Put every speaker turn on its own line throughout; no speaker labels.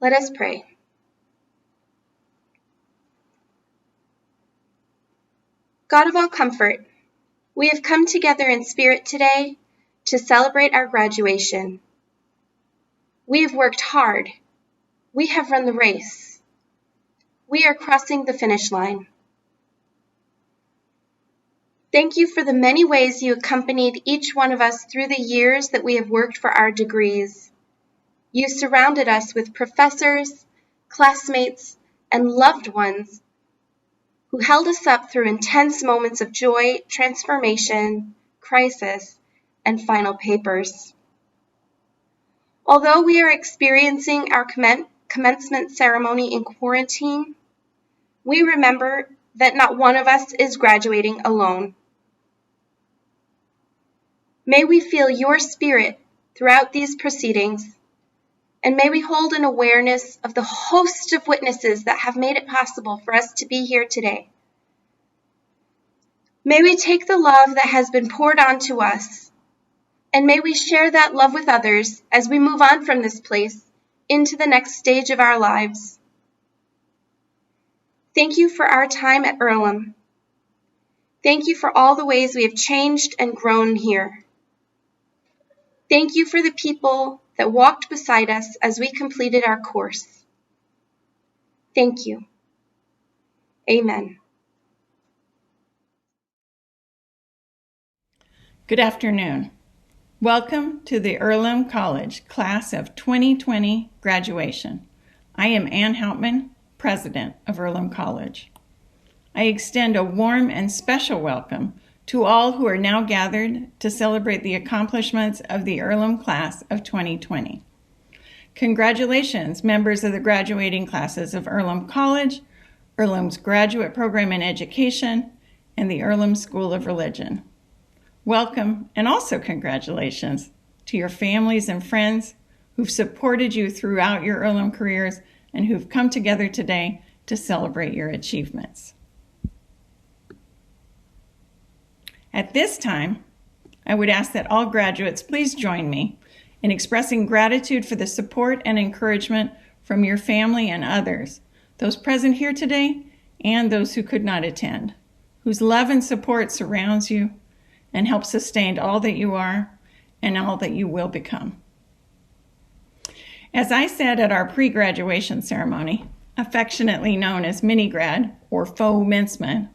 Let us pray. God of all comfort, we have come together in spirit today to celebrate our graduation. We have worked hard. We have run the race. We are crossing the finish line. Thank you for the many ways you accompanied each one of us through the years that we have worked for our degrees. You surrounded us with professors, classmates, and loved ones who held us up through intense moments of joy, transformation, crisis, and final papers. Although we are experiencing our commencement ceremony in quarantine, we remember that not one of us is graduating alone. May we feel your spirit throughout these proceedings, and may we hold an awareness of the host of witnesses that have made it possible for us to be here today. May we take the love that has been poured onto us, and may we share that love with others as we move on from this place into the next stage of our lives. Thank you for our time at Earlham. Thank you for all the ways we have changed and grown here. Thank you for the people that walked beside us as we completed our course. Thank you. Amen.
Good afternoon. Welcome to the Earlham College Class of 2020 graduation. I am Ann Hauptman, President of Earlham College. I extend a warm and special welcome to all who are now gathered to celebrate the accomplishments of the Earlham Class of 2020. Congratulations, members of the graduating classes of Earlham College, Earlham's Graduate Program in Education, and the Earlham School of Religion. Welcome, and also congratulations to your families and friends who've supported you throughout your Earlham careers and who've come together today to celebrate your achievements. At this time, I would ask that all graduates please join me in expressing gratitude for the support and encouragement from your family and others, those present here today and those who could not attend, whose love and support surrounds you and helps sustain all that you are and all that you will become. As I said at our pre-graduation ceremony, affectionately known as mini-grad or faux-mencement,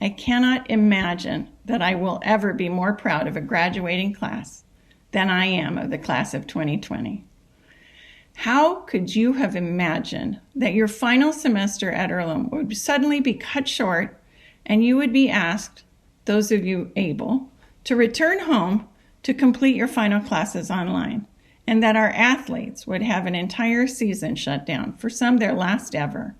I cannot imagine that I will ever be more proud of a graduating class than I am of the class of 2020. How could you have imagined that your final semester at Earlham would suddenly be cut short and you would be asked, those of you able, to return home to complete your final classes online, and that our athletes would have an entire season shut down, for some their last ever?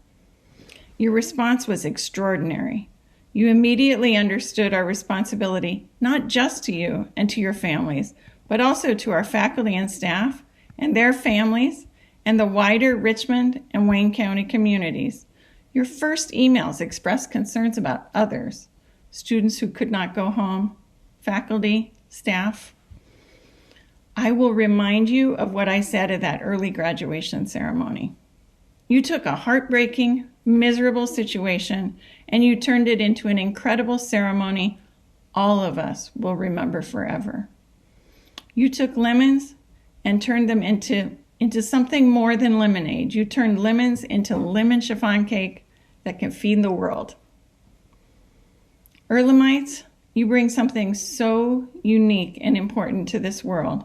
Your response was extraordinary. You immediately understood our responsibility, not just to you and to your families, but also to our faculty and staff and their families and the wider Richmond and Wayne County communities. Your first emails expressed concerns about others, students who could not go home, faculty, staff. I will remind you of what I said at that early graduation ceremony. You took a heartbreaking, miserable situation and you turned it into an incredible ceremony all of us will remember forever. You took lemons and turned them into something more than lemonade. You turned lemons into lemon chiffon cake that can feed the world. Earlhamites, you bring something so unique and important to this world.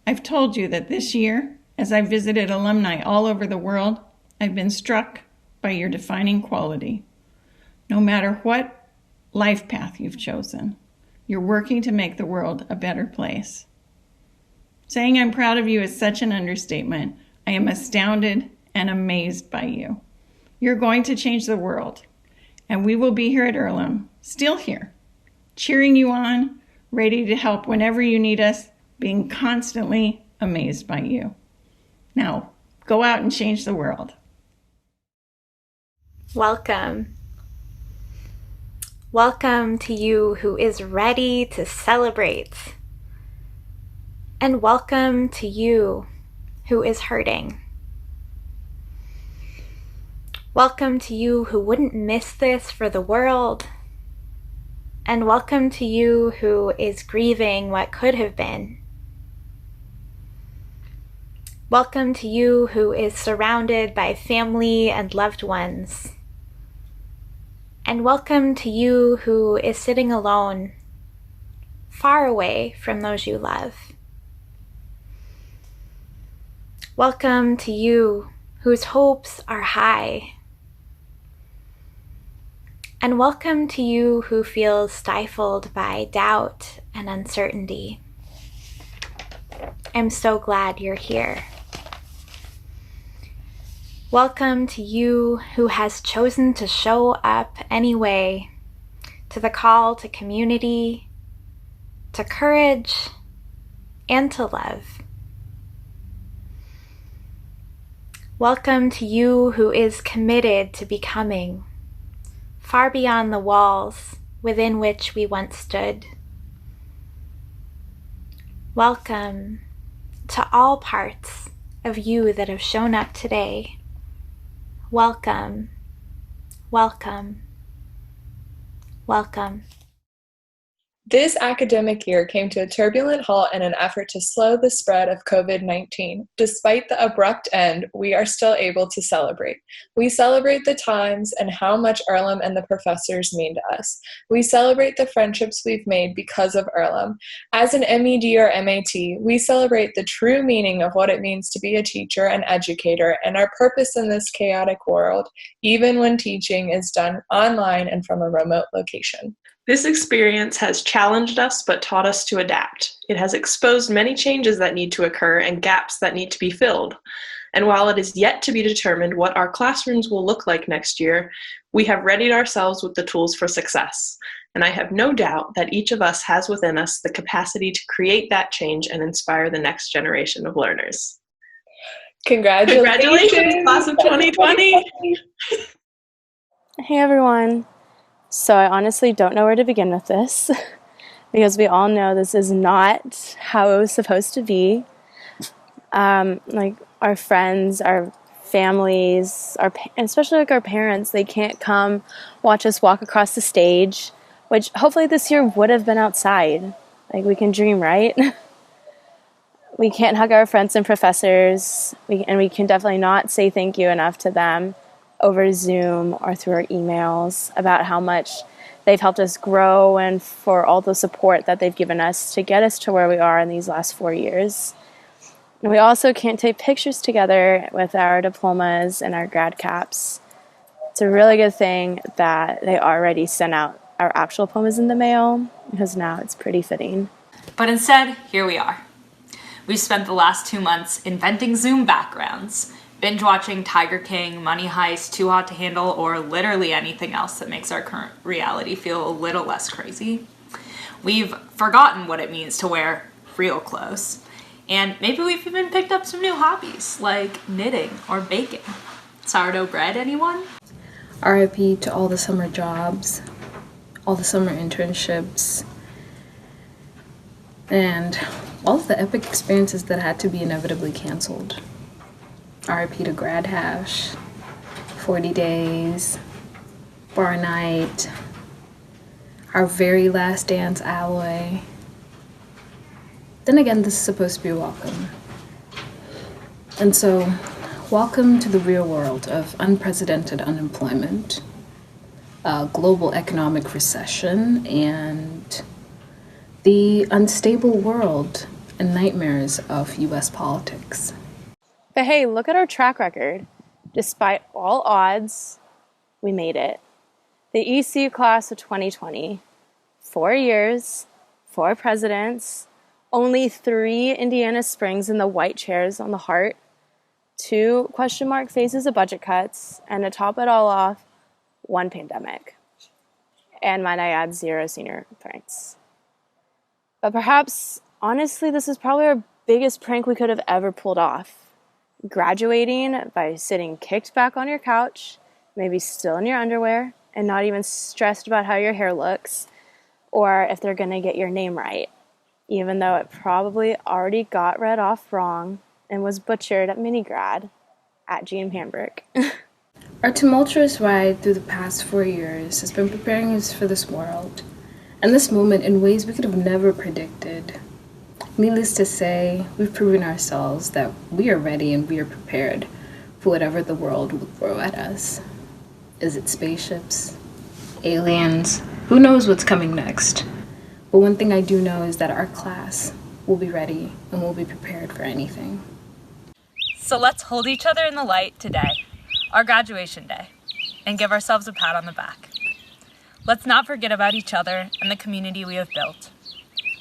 I've told you that this year, as I've visited alumni all over the world, I've been struck by your defining quality. No matter what life path you've chosen, you're working to make the world a better place. Saying I'm proud of you is such an understatement. I am astounded and amazed by you. You're going to change the world, and we will be here at Earlham, still here, cheering you on, ready to help whenever you need us, being constantly amazed by you. Now, go out and change the world.
Welcome. Welcome to you who is ready to celebrate. And welcome to you who is hurting. Welcome to you who wouldn't miss this for the world. And welcome to you who is grieving what could have been. Welcome to you who is surrounded by family and loved ones. And welcome to you who is sitting alone, far away from those you love. Welcome to you whose hopes are high. And welcome to you who feels stifled by doubt and uncertainty. I'm so glad you're here. Welcome to you who has chosen to show up anyway, to the call to community, to courage, and to love. Welcome to you who is committed to becoming, far beyond the walls within which we once stood. Welcome to all parts of you that have shown up today. Welcome, welcome, welcome.
This academic year came to a turbulent halt in an effort to slow the spread of COVID-19. Despite the abrupt end, we are still able to celebrate. We celebrate the times and how much Earlham and the professors mean to us. We celebrate the friendships we've made because of Earlham. As an MED or MAT, we celebrate the true meaning of what it means to be a teacher and educator and our purpose in this chaotic world, even when teaching is done online and from a remote location.
This experience has challenged us but taught us to adapt. It has exposed many changes that need to occur and gaps that need to be filled. And while it is yet to be determined what our classrooms will look like next year, we have readied ourselves with the tools for success. And I have no doubt that each of us has within us the capacity to create that change and inspire the next generation of learners. Congratulations, class of 2020!
Hey everyone. So I honestly don't know where to begin with this because we all know this is not how it was supposed to be. Like our friends, our families, especially like our parents, they can't come watch us walk across the stage, which hopefully this year would have been outside. Like we can dream, right? We can't hug our friends and professors, and we can definitely not say thank you enough to them over Zoom or through our emails about how much they've helped us grow and for all the support that they've given us to get us to where we are in these last 4 years. And we also can't take pictures together with our diplomas and our grad caps. It's a really good thing that they already sent out our actual diplomas in the mail because now it's pretty fitting.
But instead, here we are. We've spent the last 2 months inventing Zoom backgrounds, binge-watching Tiger King, Money Heist, Too Hot to Handle, or literally anything else that makes our current reality feel a little less crazy. We've forgotten what it means to wear real clothes. And maybe we've even picked up some new hobbies, like knitting or baking. Sourdough bread, anyone?
RIP to all the summer jobs, all the summer internships, and all of the epic experiences that had to be inevitably canceled. RIP to Grad Hash, 40 Days, Bar Night, our very last dance alloy. Then again, this is supposed to be welcome. And so, welcome to the real world of unprecedented unemployment, global economic recession, and the unstable world and nightmares of US politics.
But hey, look at our track record. Despite all odds, we made it. The ECU class of 2020, 4 years, 4 presidents, only 3 Indiana Springs in the white chairs on the heart, 2 question mark phases of budget cuts, and to top it all off, 1 pandemic. And might I add, 0 senior pranks. But perhaps, honestly, this is probably our biggest prank we could have ever pulled off. Graduating by sitting kicked back on your couch, maybe still in your underwear, and not even stressed about how your hair looks, or if they're going to get your name right, even though it probably already got read off wrong and was butchered at mini grad at GM Hamburg.
Our tumultuous ride through the past 4 years has been preparing us for this world, and this moment in ways we could have never predicted. Needless to say, we've proven ourselves that we are ready and we are prepared for whatever the world will throw at us. Is it spaceships? Aliens? Who knows what's coming next? But one thing I do know is that our class will be ready and will be prepared for anything.
So let's hold each other in the light today, our graduation day, and give ourselves a pat on the back. Let's not forget about each other and the community we have built.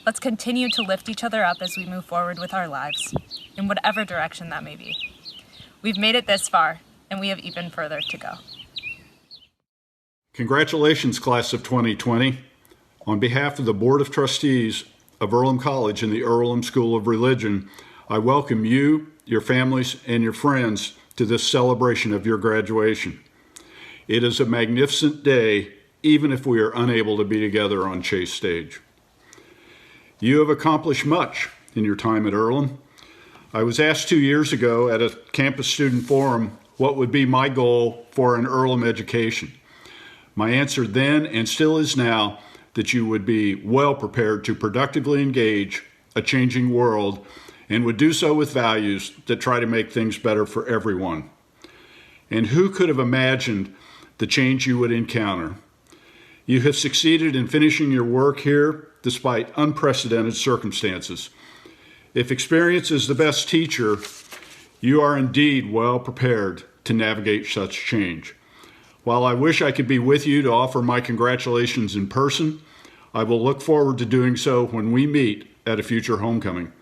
Let's continue to lift each other up as we move forward with our lives, in whatever direction that may be. We've made it this far, and we have even further to go.
Congratulations, class of 2020. On behalf of the Board of Trustees of Earlham College and the Earlham School of Religion, I welcome you, your families, and your friends to this celebration of your graduation. It is a magnificent day, even if we are unable to be together on Chase Stage. You have accomplished much in your time at Earlham. I was asked 2 years ago at a campus student forum what would be my goal for an Earlham education. My answer then and still is now that you would be well prepared to productively engage a changing world and would do so with values that try to make things better for everyone. And who could have imagined the change you would encounter? You have succeeded in finishing your work here despite unprecedented circumstances. If experience is the best teacher, you are indeed well prepared to navigate such change. While I wish I could be with you to offer my congratulations in person, I will look forward to doing so when we meet at a future homecoming.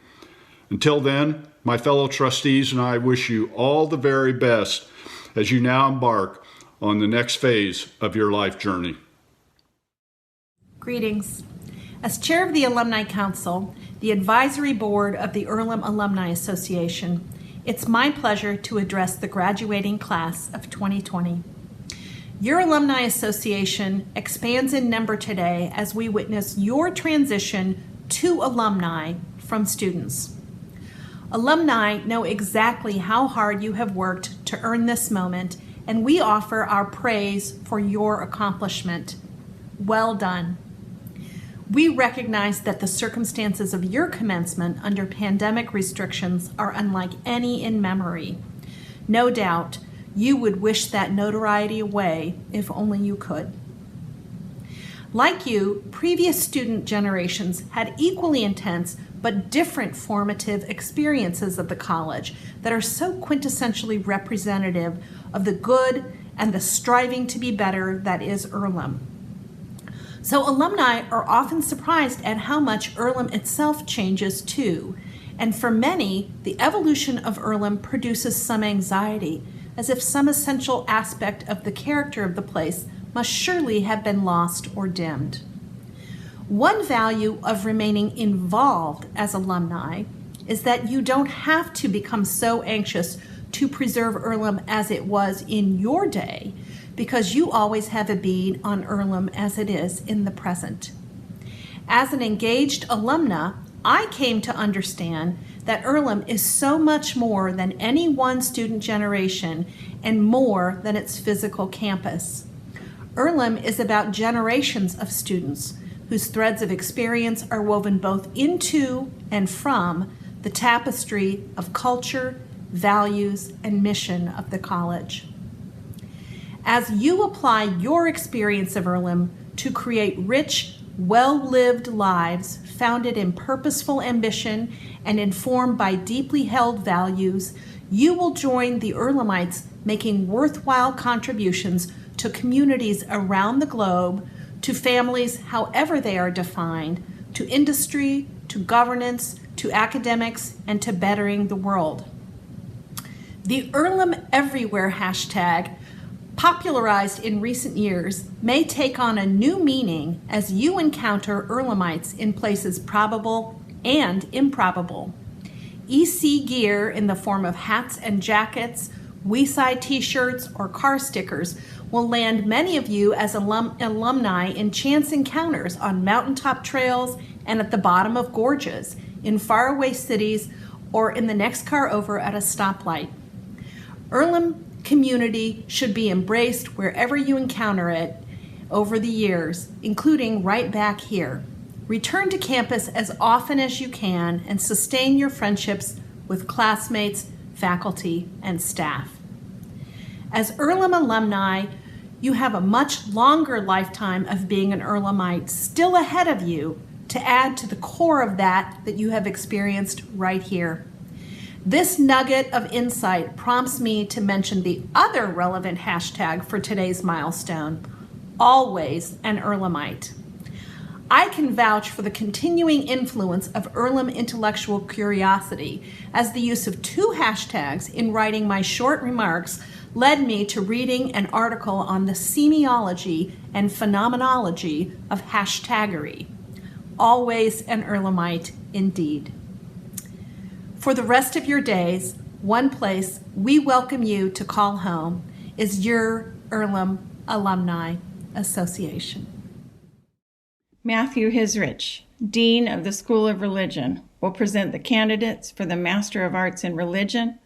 Until then, my fellow trustees and I wish you all the very best as you now embark on the next phase of your life journey.
Greetings. As chair of the Alumni Council, the advisory board of the Earlham Alumni Association, it's my pleasure to address the graduating class of 2020. Your Alumni Association expands in number today as we witness your transition to alumni from students. Alumni know exactly how hard you have worked to earn this moment, and we offer our praise for your accomplishment. Well done. We recognize that the circumstances of your commencement under pandemic restrictions are unlike any in memory. No doubt, you would wish that notoriety away if only you could. Like you, previous student generations had equally intense but different formative experiences of the college that are so quintessentially representative of the good and the striving to be better that is Earlham. So alumni are often surprised at how much Earlham itself changes too. And for many, the evolution of Earlham produces some anxiety, as if some essential aspect of the character of the place must surely have been lost or dimmed. One value of remaining involved as alumni is that you don't have to become so anxious to preserve Earlham as it was in your day, because you always have a bead on Earlham as it is in the present. As an engaged alumna, I came to understand that Earlham is so much more than any one student generation and more than its physical campus. Earlham is about generations of students whose threads of experience are woven both into and from the tapestry of culture, values, and mission of the college. As you apply your experience of Earlham to create rich, well-lived lives founded in purposeful ambition and informed by deeply held values, you will join the Earlhamites making worthwhile contributions to communities around the globe, to families however they are defined, to industry, to governance, to academics, and to bettering the world. The Earlham Everywhere hashtag, popularized in recent years, may take on a new meaning as you encounter Earlhamites in places probable and improbable. EC gear in the form of hats and jackets, WeSide t-shirts, or car stickers will land many of you as alumni in chance encounters on mountaintop trails and at the bottom of gorges, in faraway cities, or in the next car over at a stoplight. Earlham community should be embraced wherever you encounter it over the years, including right back here. Return to campus as often as you can and sustain your friendships with classmates, faculty, and staff. As Earlham alumni, you have a much longer lifetime of being an Earlhamite still ahead of you to add to the core of that you have experienced right here. This nugget of insight prompts me to mention the other relevant hashtag for today's milestone, always an Earlhamite. I can vouch for the continuing influence of Earlham intellectual curiosity, as the use of two hashtags in writing my short remarks led me to reading an article on the semiology and phenomenology of hashtaggery. Always an Earlhamite indeed. For the rest of your days, one place we welcome you to call home is your Earlham Alumni Association.
Matthew Hisrich, Dean of the School of Religion, will present the candidates for the Master of Arts in Religion,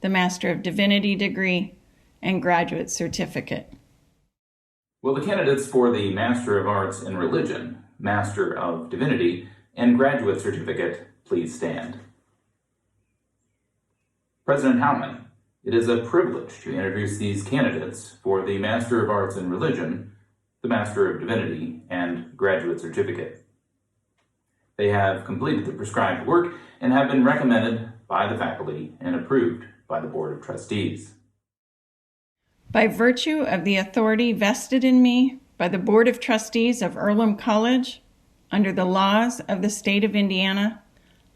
the Master of Divinity degree, and graduate certificate.
Will the candidates for the Master of Arts in Religion, Master of Divinity, and graduate certificate please stand? President Hauptman, it is a privilege to introduce these candidates for the Master of Arts in Religion, the Master of Divinity, and graduate certificate. They have completed the prescribed work and have been recommended by the faculty and approved by the Board of Trustees.
By virtue of the authority vested in me by the Board of Trustees of Earlham College, under the laws of the state of Indiana,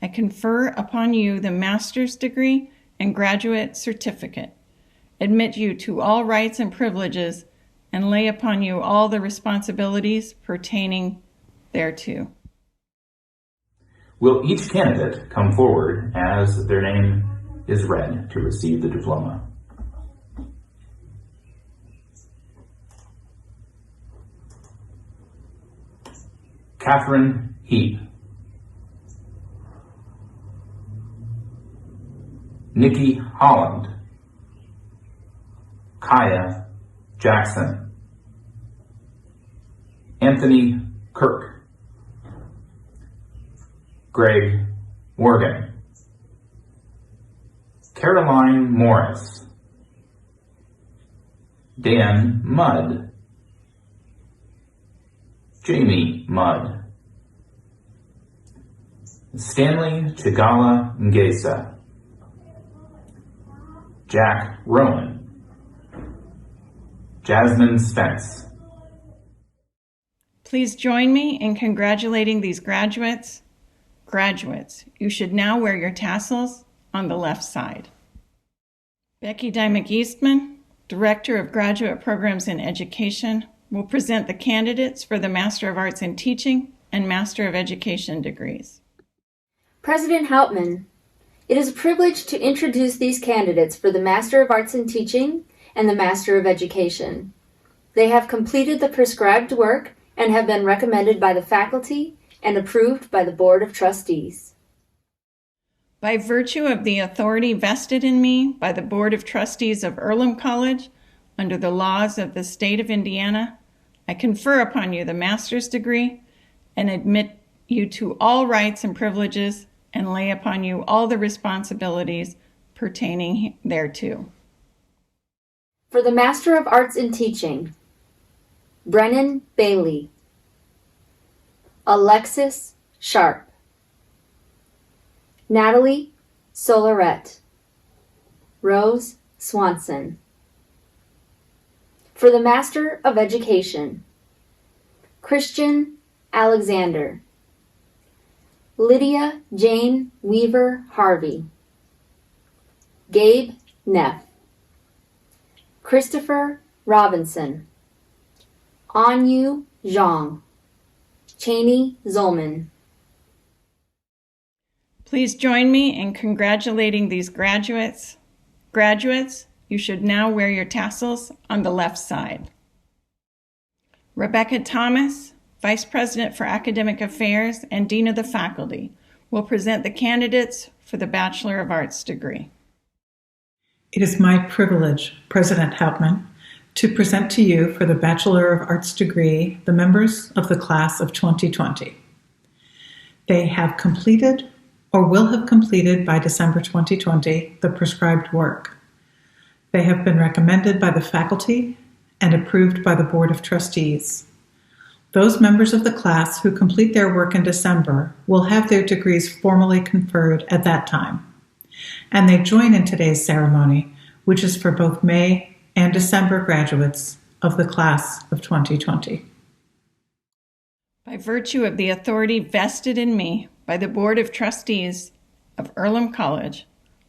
I confer upon you the master's degree and graduate certificate, admit you to all rights and privileges, and lay upon you all the responsibilities pertaining thereto.
Will each candidate come forward as their name is read to receive the diploma? Catherine Heap. Nikki Holland. Kaya Jackson. Anthony Kirk. Greg Morgan. Caroline Morris. Dan Mudd. Jamie Mudd. Stanley Chigala Ngesa. Jack Rowan. Jasmine Spence.
Please join me in congratulating these graduates. Graduates, you should now wear your tassels on the left side. Becky Dymock Eastman, Director of Graduate Programs in Education, will present the candidates for the Master of Arts in Teaching and Master of Education degrees.
President Hauptman, it is a privilege to introduce these candidates for the Master of Arts in Teaching and the Master of Education. They have completed the prescribed work and have been recommended by the faculty and approved by the Board of Trustees.
By virtue of the authority vested in me by the Board of Trustees of Earlham College, under the laws of the state of Indiana, I confer upon you the master's degree and admit you to all rights and privileges and lay upon you all the responsibilities pertaining thereto.
For the Master of Arts in Teaching, Brennan Bailey. Alexis Sharp. Natalie Solarette. Rose Swanson. For the Master of Education, Christian Alexander. Lydia Jane Weaver Harvey. Gabe Neff. Christopher Robinson. Anyu Zhang. Cheney Zolman.
Please join me in congratulating these graduates. Graduates, you should now wear your tassels on the left side. Rebecca Thomas, Vice President for Academic Affairs and Dean of the Faculty, will present the candidates for the Bachelor of Arts degree.
It is my privilege, President Hauptmann, to present to you for the Bachelor of Arts degree the members of the class of 2020. They have completed or will have completed by December 2020 the prescribed work. They have been recommended by the faculty and approved by the Board of Trustees. Those members of the class who complete their work in December will have their degrees formally conferred at that time. And they join in today's ceremony, which is for both May and December graduates of the class of 2020.
By virtue of the authority vested in me by the Board of Trustees of Earlham College,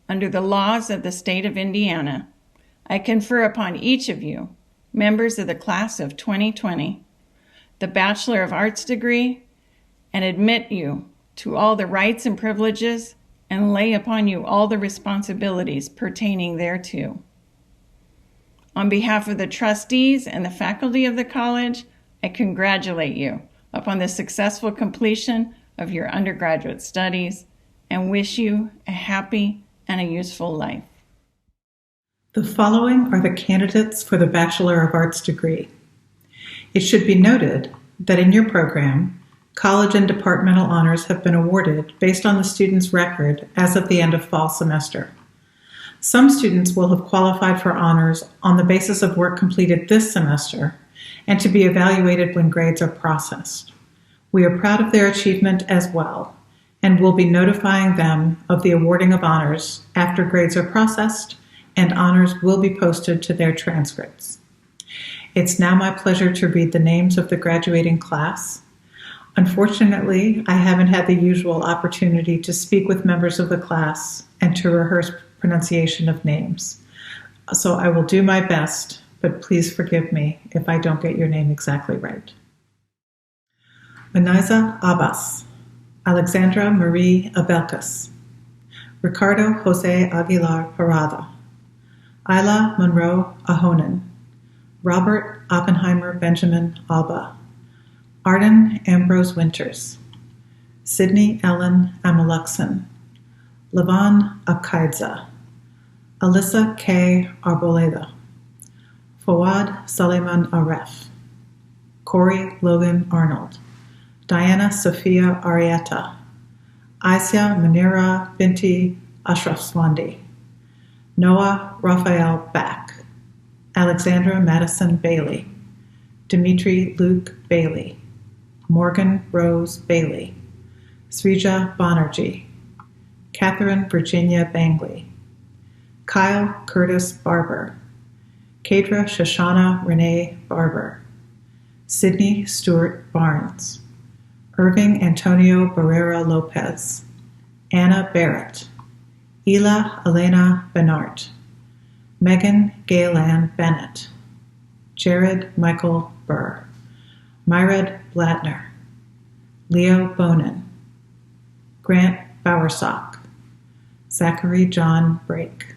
under the laws of the state of Indiana, I confer upon each of you, members of the class of 2020, the Bachelor of Arts degree, and admit you to all the rights and privileges and lay upon you all the responsibilities pertaining thereto. On behalf of the trustees and the faculty of the college, I congratulate you upon the successful completion of your undergraduate studies and wish you a happy and a useful life.
The following are the candidates for the Bachelor of Arts degree. It should be noted that in your program, college and departmental honors have been awarded based on the student's record as of the end of fall semester. Some students will have qualified for honors on the basis of work completed this semester and to be evaluated when grades are processed. We are proud of their achievement as well and will be notifying them of the awarding of honors after grades are processed, and honors will be posted to their transcripts. It's now my pleasure to read the names of the graduating class. Unfortunately, I haven't had the usual opportunity to speak with members of the class and to rehearse pronunciation of names. So I will do my best, but please forgive me if I don't get your name exactly right. Manaiza Abbas, Alexandra Marie Abelkas, Ricardo Jose Aguilar Parada, Isla Monroe Ahonen, Robert Oppenheimer Benjamin Alba, Arden Ambrose Winters, Sydney Ellen Amaluxon, Levon Akaidza, Alyssa K. Arboleda, Fawad Suleiman Aref, Corey Logan Arnold, Diana Sophia Arietta, Aisha Munira Binti Ashraf Swandi, Noah Raphael Back, Alexandra Madison Bailey, Dimitri Luke Bailey, Morgan Rose Bailey, Srija Banerjee, Catherine Virginia Bangley, Kyle Curtis Barber, Kadra Shoshana Renee Barber, Sydney Stewart Barnes, Irving Antonio Barrera Lopez, Anna Barrett, Ela Elena Benart, Megan Gaylan Bennett, Jared Michael Burr, Myred Blatner, Leo Bonin, Grant Bowersock, Zachary John Brake,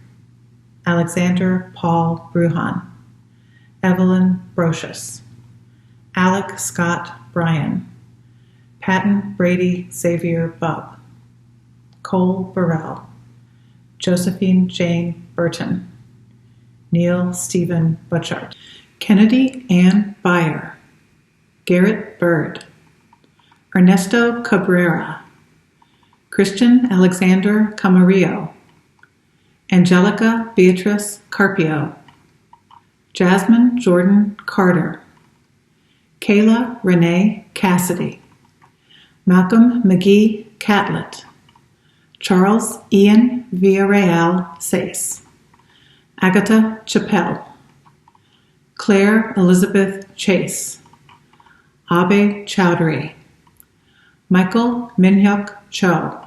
Alexander Paul Bruhan, Evelyn Brocious, Alec Scott Bryan, Patton Brady Xavier Bubb, Cole Burrell, Josephine Jane Burton, Neil Stephen Butchart, Kennedy Ann Byer, Garrett Bird, Ernesto Cabrera, Christian Alexander Camarillo, Angelica Beatrice Carpio, Jasmine Jordan Carter, Kayla Renee Cassidy, Malcolm McGee Catlett, Charles Ian Villarreal Sace, Agatha Chappelle, Claire Elizabeth Chase, Abe Chowdhury, Michael Minhyuk Cho,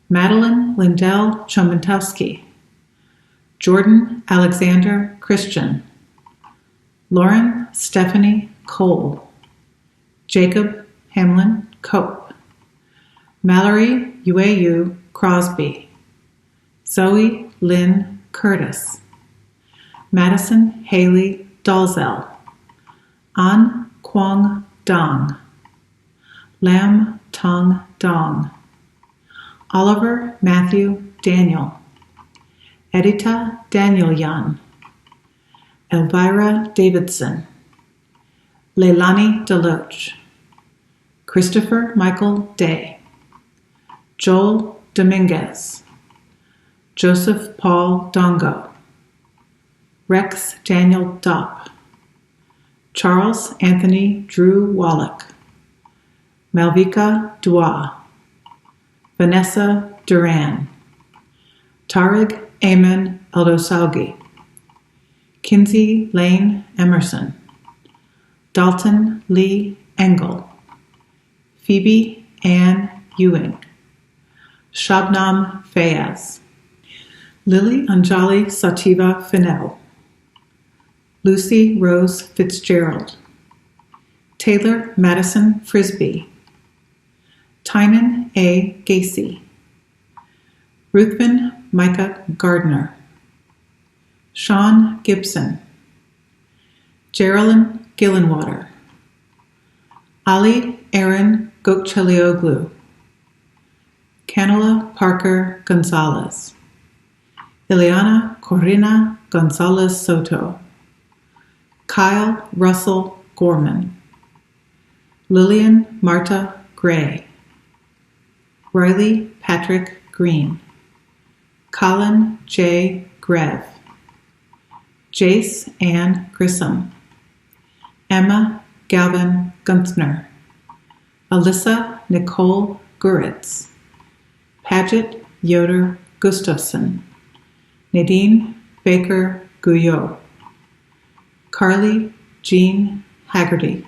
Madeline Lindell Chomantowski, Jordan Alexander Christian, Lauren Stephanie Cole, Jacob Hamlin Cope, Mallory Ueu Crosby, Zoe Lynn Curtis, Madison Haley Dalzell, An Kwong Dong, Lam Tong Dong, Oliver Matthew Daniel, Edita Daniel Yan, Elvira Davidson, Leilani Deloach, Christopher Michael Day, Joel Dominguez, Joseph Paul Dongo, Rex Daniel Dopp, Charles Anthony Drew Wallach, Malvika Dua, Vanessa Duran, Tariq Ayman Eldosaugi, Kinsey Lane Emerson, Dalton Lee Engel, Phoebe Ann Ewing, Shabnam Fayez, Lily Anjali Sativa Fennell, Lucy Rose Fitzgerald, Taylor Madison Frisbee, Tynan A. Gacy, Ruthven Micah Gardner, Sean Gibson, Geraldine Gillenwater, Ali Aaron Gokchelioglu, Canela Parker Gonzalez, Ileana Corina Gonzalez Soto, Kyle Russell Gorman, Lillian Marta Gray, Riley Patrick Green, Colin J. Grev, Jace Ann Grissom, Emma Galvin Gunthner, Alyssa Nicole Guritz, Paget Yoder Gustafson, Nadine Baker Guyot, Carly Jean Haggerty,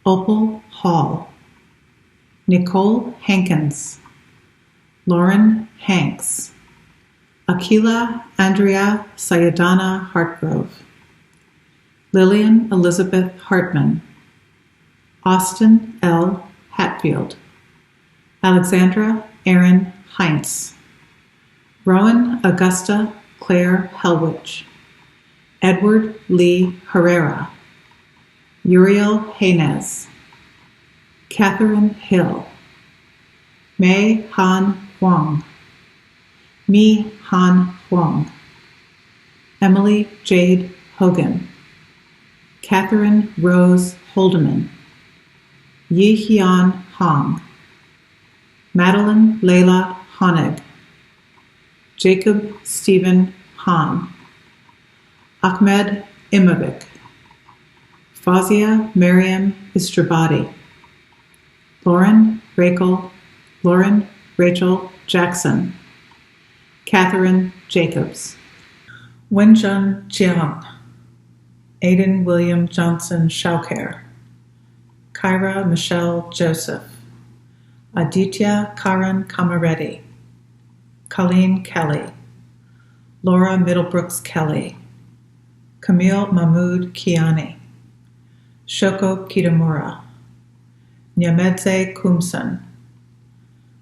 Opal Hall, Nicole Hankins, Lauren Hanks, Akila Andrea Sayadana Hartgrove, Lillian Elizabeth Hartman, Austin L. Hatfield, Alexandra Erin Heinz, Rowan Augusta Claire Helwich, Edward Lee Herrera, Uriel Haynez, Catherine Hill, Mei Han Huang, Mi Han Huang, Emily Jade Hogan, Catherine Rose Holdeman, Yi Hyun Hong, Madeline Layla Honig, Jacob Stephen Han, Ahmed Imovic, Fazia Mariam Istrabadi, Lauren Rachel Jackson, Catherine Jacobs, Wenjun Jiang, Aidan William Johnson Schauker, Kyra Michelle Joseph, Aditya Karan Kamareddy, Colleen Kelly, Laura Middlebrooks Kelly, Camille Mahmood Kiani, Shoko Kitamura, Nyamedze Kumsan,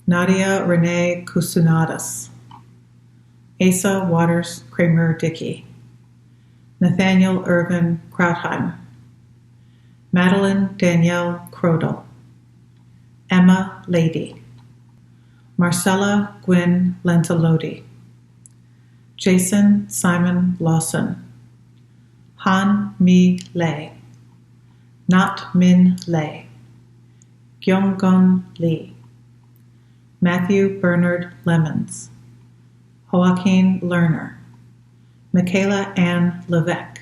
Nadia Renee Kusunadas, Asa Waters Kramer Dickey, Nathaniel Irvin Krautheim, Madeline Danielle Crodel, Emma Lady, Marcella Gwynn Lentalodi, Jason Simon Lawson, Han Mi Lei, Not Min Lei, Gyonggun Lee, Matthew Bernard Lemons, Joaquin Lerner, Michaela Ann Levesque,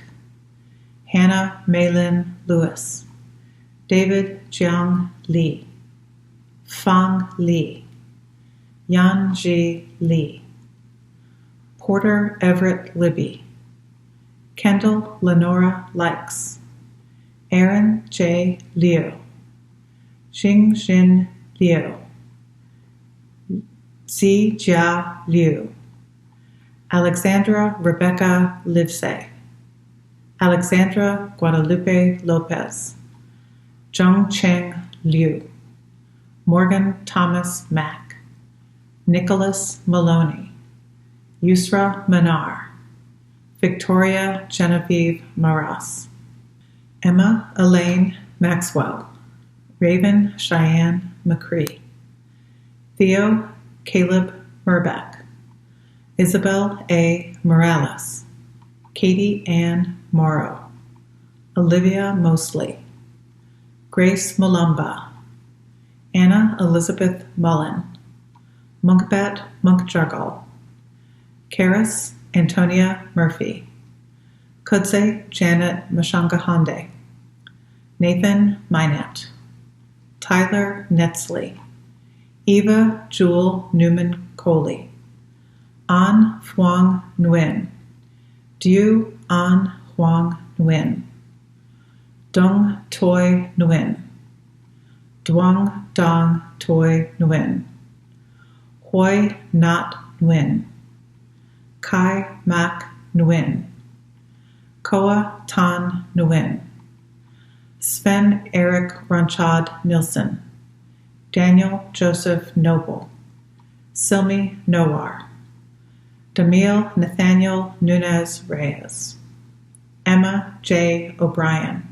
Hannah Maylin Lewis, David Jiang Li, Fang Li, Yanji Li, Porter Everett Libby, Kendall Lenora Likes, Aaron J. Liu, Xingjin Liu, Zijia Liu, Alexandra Rebecca Livesey, Alexandra Guadalupe Lopez, Zhongcheng Liu, Morgan Thomas Mack, Nicholas Maloney, Yusra Manar, Victoria Genevieve Maras, Emma Elaine Maxwell, Raven Cheyenne McCree, Theo Caleb Murbach, Isabel A. Morales, Katie Ann Morrow, Olivia Mosley, Grace Mulumba, Anna Elizabeth Mullen, Munkbat Munkjuggle, Karis Antonia Murphy, Kudze Janet Mashangahande, Nathan Minette, Tyler Netzley, Eva Jewel Newman Coley, An Huang Nguyen, Dieu An Huang Nguyen, Dung Toi Nguyen, Duong Dong Toi Nguyen, Hoi Nat Nguyen, Kai Mak Nguyen, Koa Tan Nguyen, Sven Eric Ronchad Nilsson, Daniel Joseph Noble, Silmi Nowar, Damil Nathaniel Nunez Reyes, Emma J. O'Brien,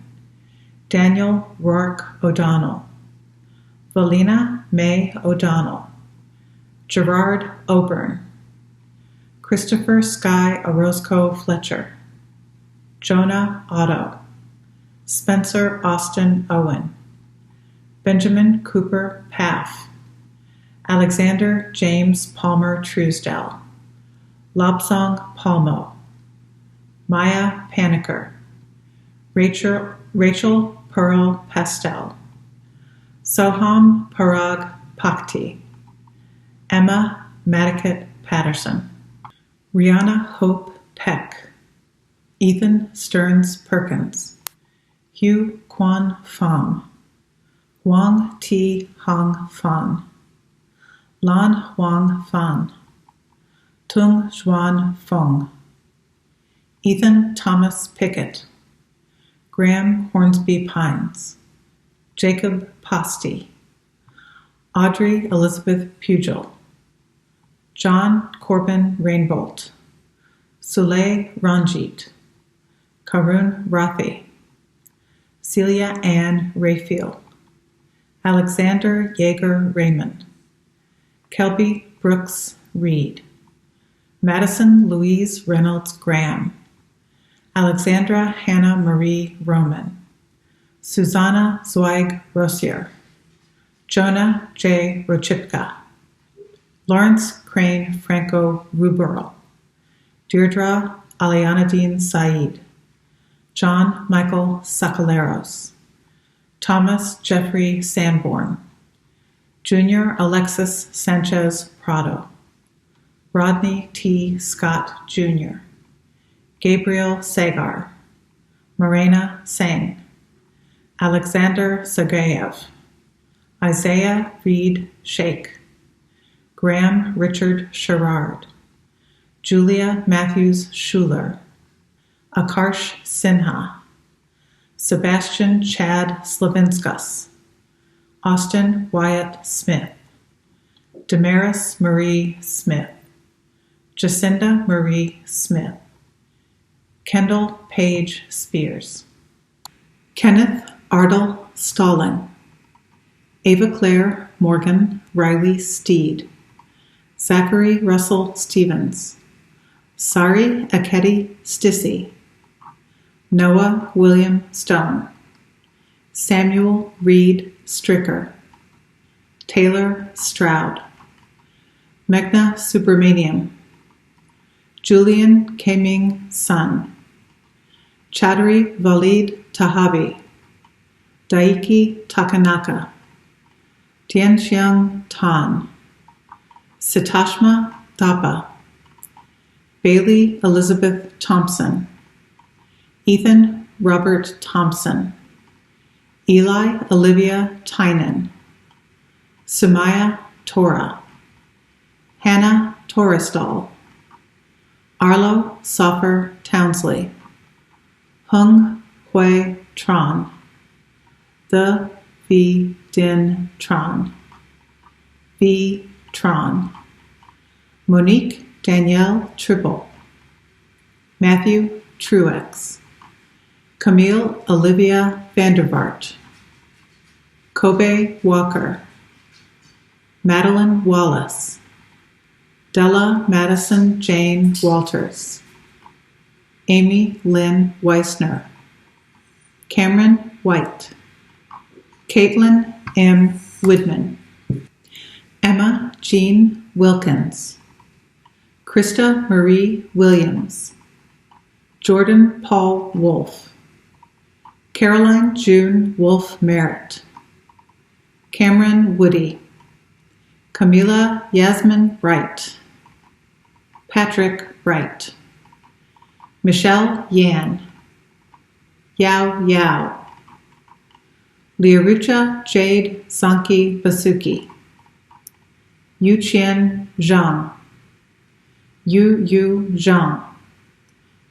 Daniel Rourke O'Donnell, Valina May O'Donnell, Gerard Oburn, Christopher Sky Orozco Fletcher, Jonah Otto, Spencer Austin Owen, Benjamin Cooper Paff, Alexander James Palmer Truesdell, Lobsong Palmo, Maya Paniker, Rachel Pearl Pastel, Soham Parag Pakti, Emma Madikat Patterson, Rihanna Hope Peck, Ethan Stearns Perkins, Hugh Quan Pham, Huang T. Hong Fan, Lan Huang Fan, Tung Xuan Fong, Ethan Thomas Pickett, Graham Hornsby Pines, Jacob Posty, Audrey Elizabeth Pugel, John Corbin Rainbolt, Soleil Ranjit, Karun Rathi, Celia Ann Rayfield, Alexander Yeager Raymond, Kelby Brooks Reed, Madison Louise Reynolds Graham, Alexandra Hannah Marie Roman, Susanna Zweig Rossier, Jonah J. Rochipka, Lawrence Crane Franco Ruberl, Deirdre Alianadine Said, John Michael Sacaleros, Thomas Jeffrey Sanborn, Junior Alexis Sanchez Prado, Rodney T. Scott Jr., Gabriel Sagar, Morena Sang, Alexander Sergeyev, Isaiah Reed Sheikh, Graham Richard Sherrard, Julia Matthews Schuler, Akarsh Sinha, Sebastian Chad Slavinskas, Austin Wyatt Smith, Damaris Marie Smith, Jacinda Marie Smith, Kendall Page Spears, Kenneth Ardell Stalling, Ava Claire Morgan Riley Steed, Zachary Russell Stevens, Sari Aketi Stissy, Noah William Stone, Samuel Reed Stricker, Taylor Stroud, Meghna Subramaniam, Julian Kaming Sun, Chaudhry Valid Tahabi, Daiki Takanaka, Tianxiang Tan, Sitashma Thapa, Bailey Elizabeth Thompson, Ethan Robert Thompson, Eli Olivia Tynan, Sumaya Tora, Hannah Torresdal, Arlo Soffer Townsley, Hung Hui Tron, The V Din Tron, V Tron, Monique Danielle Triple, Matthew Truex, Camille Olivia Vandervaart, Kobe Walker, Madeline Wallace, Della Madison Jane Walters, Amy Lynn Weissner, Cameron White, Caitlin M. Widman, Emma Jean Wilkins, Krista Marie Williams, Jordan Paul Wolfe, Caroline June Wolfe Merritt, Cameron Woody, Camila Yasmin Wright, Patrick Wright, Michelle Yan, Yao Yao, Liarucha Jade Sanki Basuki, Yuqian Zhang, Yu Zhang,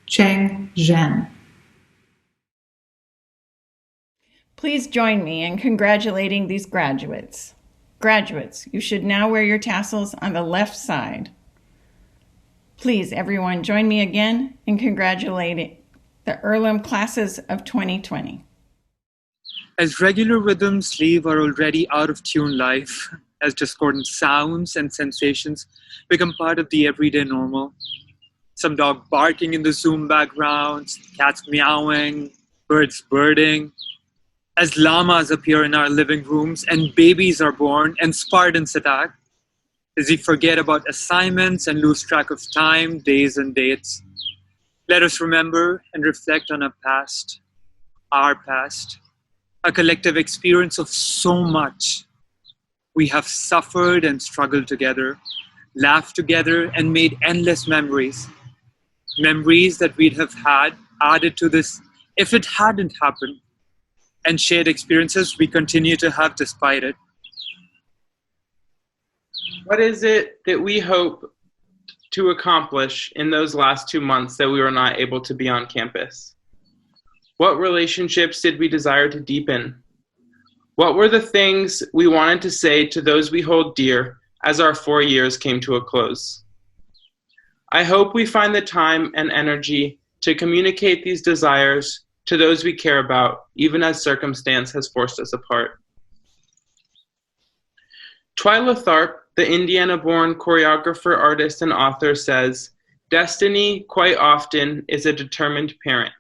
Cheng Zhen.
Please join me in congratulating these graduates. Graduates, you should now wear your tassels on the left side. Please, everyone, join me again in congratulating the Earlham classes of 2020.
As regular rhythms leave our already out-of-tune life, as discordant sounds and sensations become part of the everyday normal, some dog barking in the Zoom background, cats meowing, birds birding, as llamas appear in our living rooms and babies are born and Spartans attack, as we forget about assignments and lose track of time, days, and dates, let us remember and reflect on our past, a collective experience of so much. We have suffered and struggled together, laughed together, and made endless memories. Memories that we'd have had added to this if it hadn't happened, and shared experiences we continue to have despite it.
What is it that we hope to accomplish in those last 2 months that we were not able to be on campus? What relationships did we desire to deepen? What were the things we wanted to say to those we hold dear as our 4 years came to a close? I hope we find the time and energy to communicate these desires to those we care about, even as circumstance has forced us apart. Twyla Tharp, the Indiana-born choreographer, artist, and author, says, "Destiny, quite often, is a determined parent."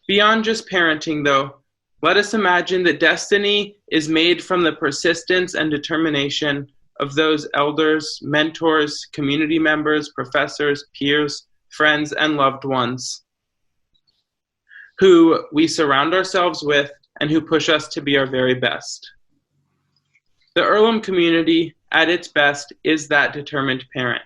Beyond just parenting, though, let us imagine that destiny is made from the persistence and determination of those elders, mentors, community members, professors, peers, friends, and loved ones who we surround ourselves with and who push us to be our very best. The Earlham community, at its best, is that determined parent.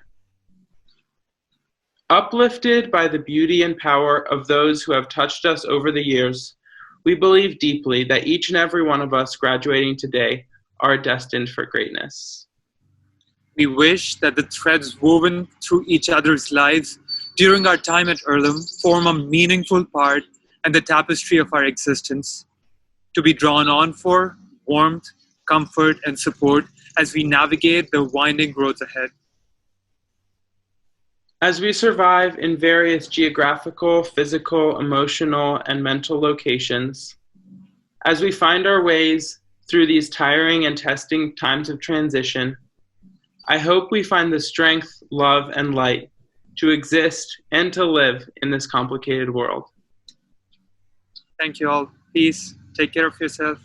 Uplifted by the beauty and power of those who have touched us over the years, we believe deeply that each and every one of us graduating today are destined for greatness.
We wish that the threads woven through each other's lives during our time at Earlham form a meaningful part and the tapestry of our existence, to be drawn on for warmth, comfort, and support as we navigate the winding roads ahead.
As we survive in various geographical, physical, emotional, and mental locations, as we find our ways through these tiring and testing times of transition, I hope we find the strength, love, and light to exist and to live in this complicated world.
Thank you all. Peace. Take care of yourself.